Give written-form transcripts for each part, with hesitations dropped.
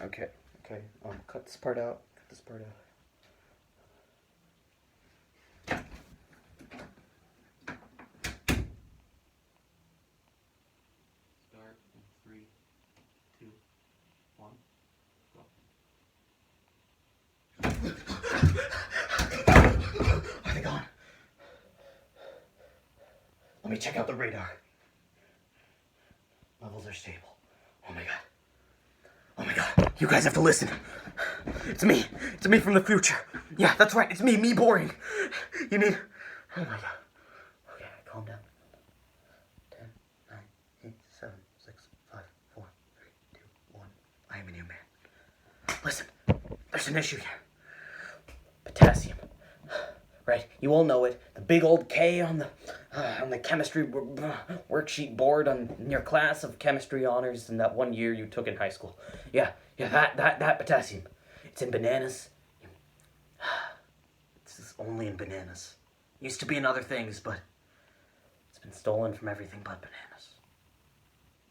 Okay, okay. Cut this part out. Cut this part out. Start in 3, 2, 1, go. Are they gone? Let me check out the radar. Levels are stable. Oh my god. Oh my god. You guys have to listen. It's me. It's me from the future. Yeah, that's right. It's me boring. You need... Oh my god. Okay, calm down. 10, 9, 8, 7, 6, 5, 4, 3, 2, 1. I am a new man. Listen, there's an issue here. Potassium. Right, you all know it. The big old K on the chemistry worksheet board in your class of chemistry honors in that one year you took in high school. Yeah, that potassium. It's in bananas. It's only in bananas. Used to be in other things, but it's been stolen from everything but bananas.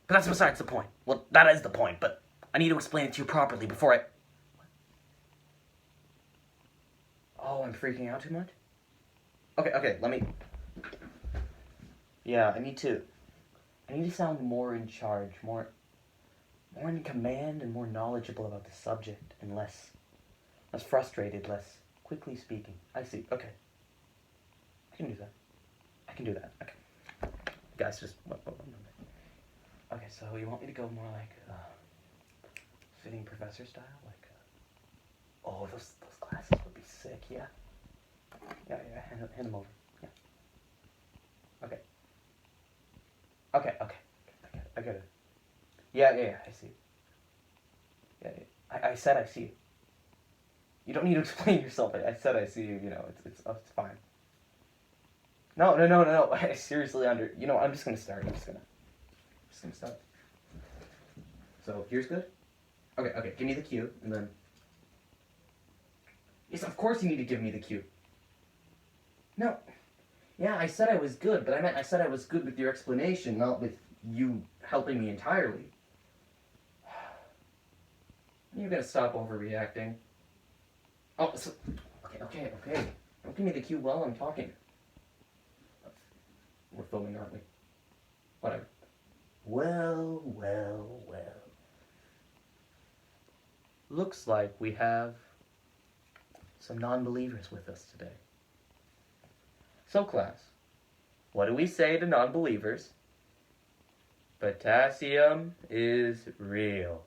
But that's besides the point. Well, that is the point, but I need to explain it to you properly before I... Oh, I'm freaking out too much? Okay, let me... Yeah, I need to sound more in charge, more in command, and more knowledgeable about the subject, and less frustrated, less quickly speaking. I see, okay. I can do that. Okay. Guys, just... Okay, so you want me to go more like, sitting professor style? Like, oh, those glasses would be sick, yeah? Yeah, hand them over. Yeah. Okay. I get it. Yeah, I see. Yeah. I said I see you. You don't need to explain yourself. I said I see you, it's fine. No. I seriously I'm just gonna start. I'm just gonna start. So, here's good? Okay, give me the cue, and then... Yes, of course you need to give me the cue. No. Yeah, I said I was good, but I said I was good with your explanation, not with you helping me entirely. You're gonna stop overreacting. Oh, so... Okay. Don't give me the cue while I'm talking. We're filming, aren't we? Whatever. Well. Looks like we have some non-believers with us today. So, class, what do we say to non-believers? Potassium is real.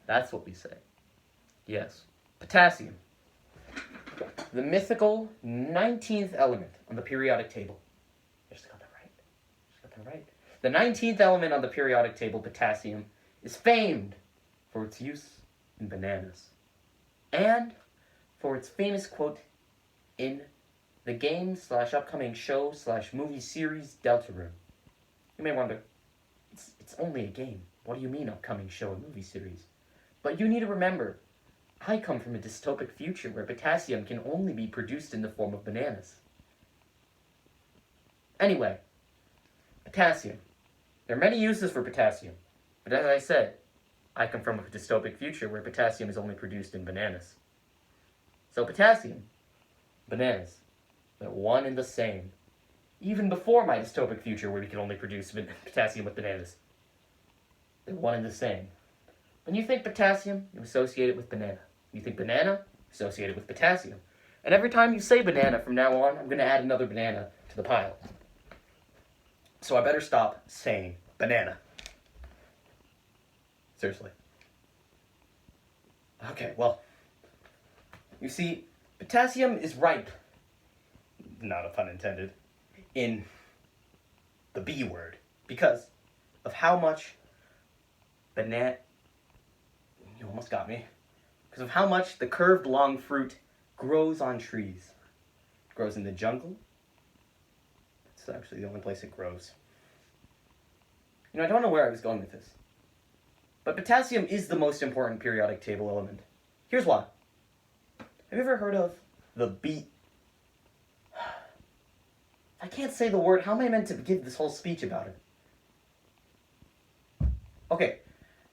That's what we say. Yes, potassium. The mythical 19th element on the periodic table. I just got that right. The 19th element on the periodic table, potassium, is famed for its use in bananas. And for its famous quote in the game/upcoming show/movie series Deltarune. You may wonder, it's only a game. What do you mean upcoming show and movie series? But you need to remember, I come from a dystopic future where potassium can only be produced in the form of bananas. Anyway, potassium. There are many uses for potassium, but as I said, I come from a dystopic future where potassium is only produced in bananas. So potassium, bananas, they're one and the same. Even before my dystopic future where we could only produce potassium with bananas. They're one and the same. When you think potassium, you associate it with banana. When you think banana, associate it with potassium. And every time you say banana from now on, I'm going to add another banana to the pile. So I better stop saying banana. Seriously. Okay, well, you see, potassium is ripe, not a pun intended, in the B word, because of how much you almost got me, because of how much the curved long fruit grows on trees. It grows in the jungle. It's actually the only place it grows. I don't know where I was going with this, but potassium is the most important periodic table element. Here's why. Have you ever heard of the B... I can't say the word. How am I meant to give this whole speech about it? Okay.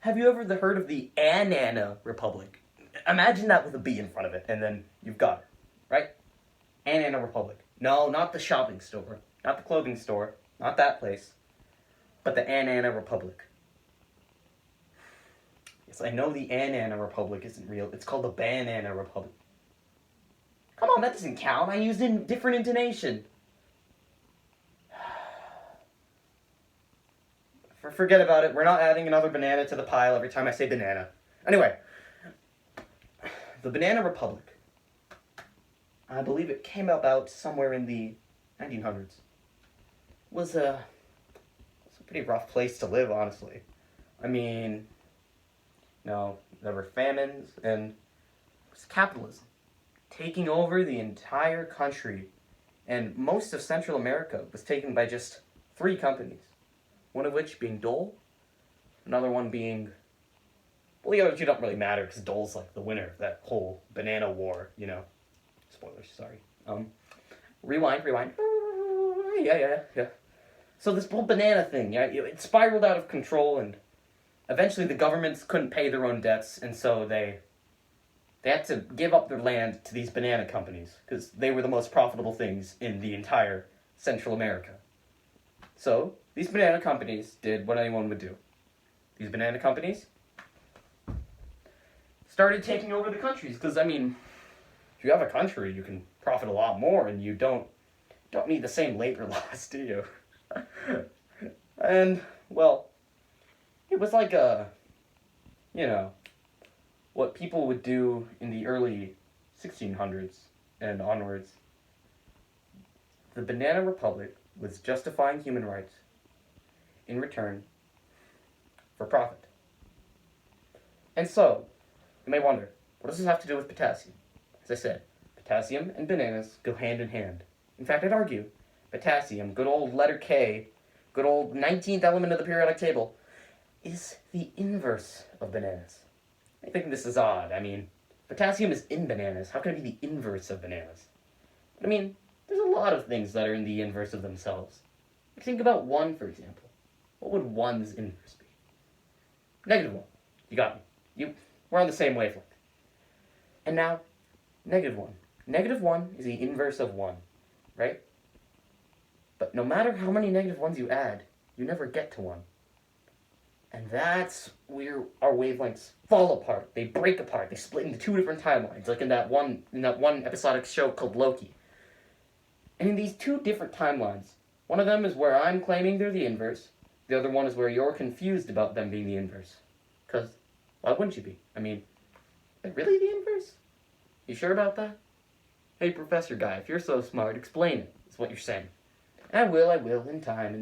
Have you ever heard of the Anana Republic? Imagine that with a B in front of it, and then you've got it, right? Anana Republic. No, not the shopping store, not the clothing store, not that place, but the Anana Republic. Yes, I know the Anana Republic isn't real. It's called the Banana Republic. Come on, that doesn't count. I used a different intonation. Forget about it. We're not adding another banana to the pile every time I say banana. Anyway, the Banana Republic. I believe it came about somewhere in the 1900s. Was a pretty rough place to live, honestly. I mean, there were famines and it was capitalism taking over the entire country, and most of Central America was taken by just 3 companies. One of which being Dole, another one being, well, the other 2 don't really matter because Dole's like the winner of that whole banana war, Spoilers, sorry. Rewind. Yeah. So this whole banana thing, it spiraled out of control, and eventually the governments couldn't pay their own debts, and so they had to give up their land to these banana companies because they were the most profitable things in the entire Central America. So these banana companies did what anyone would do. These banana companies started taking over the countries because, if you have a country, you can profit a lot more, and you don't need the same labor laws, do you? And, well, it was like what people would do in the early 1600s and onwards. The Banana Republic was justifying human rights in return for profit. And so, you may wonder, what does this have to do with potassium? As I said, potassium and bananas go hand in hand. In fact, I'd argue potassium, good old letter K, good old 19th element of the periodic table, is the inverse of bananas. I think this is odd. Potassium is in bananas. How can it be the inverse of bananas? There's a lot of things that are in the inverse of themselves. Think about 1, for example. What would 1's inverse be? -1. You got me. We're on the same wavelength. And now, -1. -1 is the inverse of 1, right? But no matter how many -1s you add, you never get to 1. And that's where our wavelengths fall apart. They break apart. They split into 2 different timelines, like in that one episodic show called Loki. And in these 2 different timelines, one of them is where I'm claiming they're the inverse. The other one is where you're confused about them being the inverse. Because why wouldn't you be? They're really the inverse? You sure about that? Hey, Professor Guy, if you're so smart, explain it, is what you're saying. I will, in time.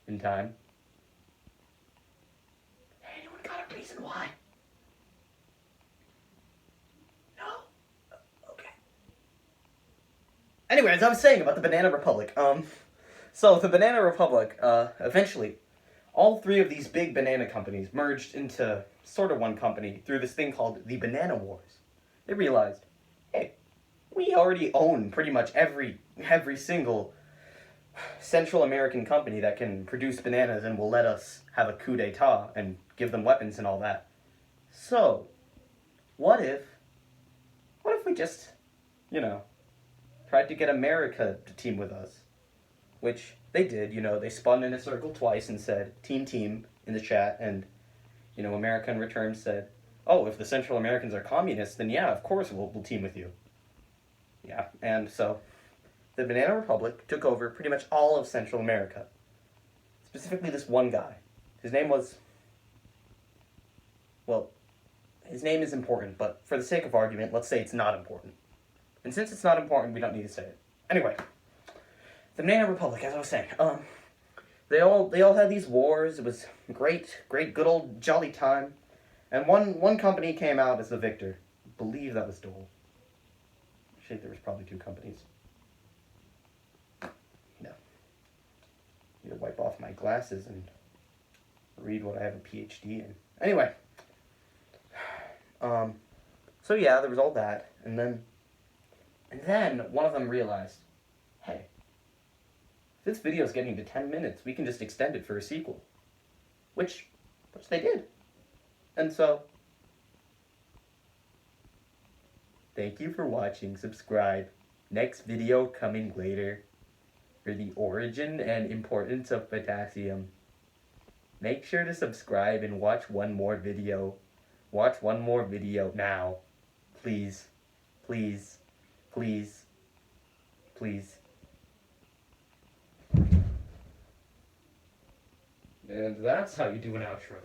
In time. Anyone got a reason why? No? Okay. Anyway, as I was saying about the Banana Republic, so the Banana Republic, eventually, all 3 of these big banana companies merged into sort of one company through this thing called the Banana Wars. They realized, hey, we already own pretty much every single Central American company that can produce bananas and will let us have a coup d'etat and give them weapons and all that. So, what if we just, tried to get America to team with us? Which they did, they spun in a circle twice and said, team, in the chat, and, America in return said, oh, if the Central Americans are communists, then yeah, of course we'll team with you. Yeah, and so the Banana Republic took over pretty much all of Central America. Specifically this one guy. His name was, well, his name is important, but for the sake of argument, let's say it's not important. And since it's not important, we don't need to say it. Anyway, the Banana Republic, as I was saying, they all had these wars. It was great, good old jolly time. And one company came out as the victor. I believe that was Dole. Shit, there was probably 2 companies. Need to wipe off my glasses and read what I have a PhD in. Anyway, so yeah, there was all that, and then one of them realized, hey, This video is getting to 10 minutes. We can just extend it for a sequel. Which they did. And so, thank you for watching. Subscribe. Next video coming later for the origin and importance of potassium. Make sure to subscribe and watch one more video. Watch one more video now. Please. Please. Please. Please. And that's how you do an outro.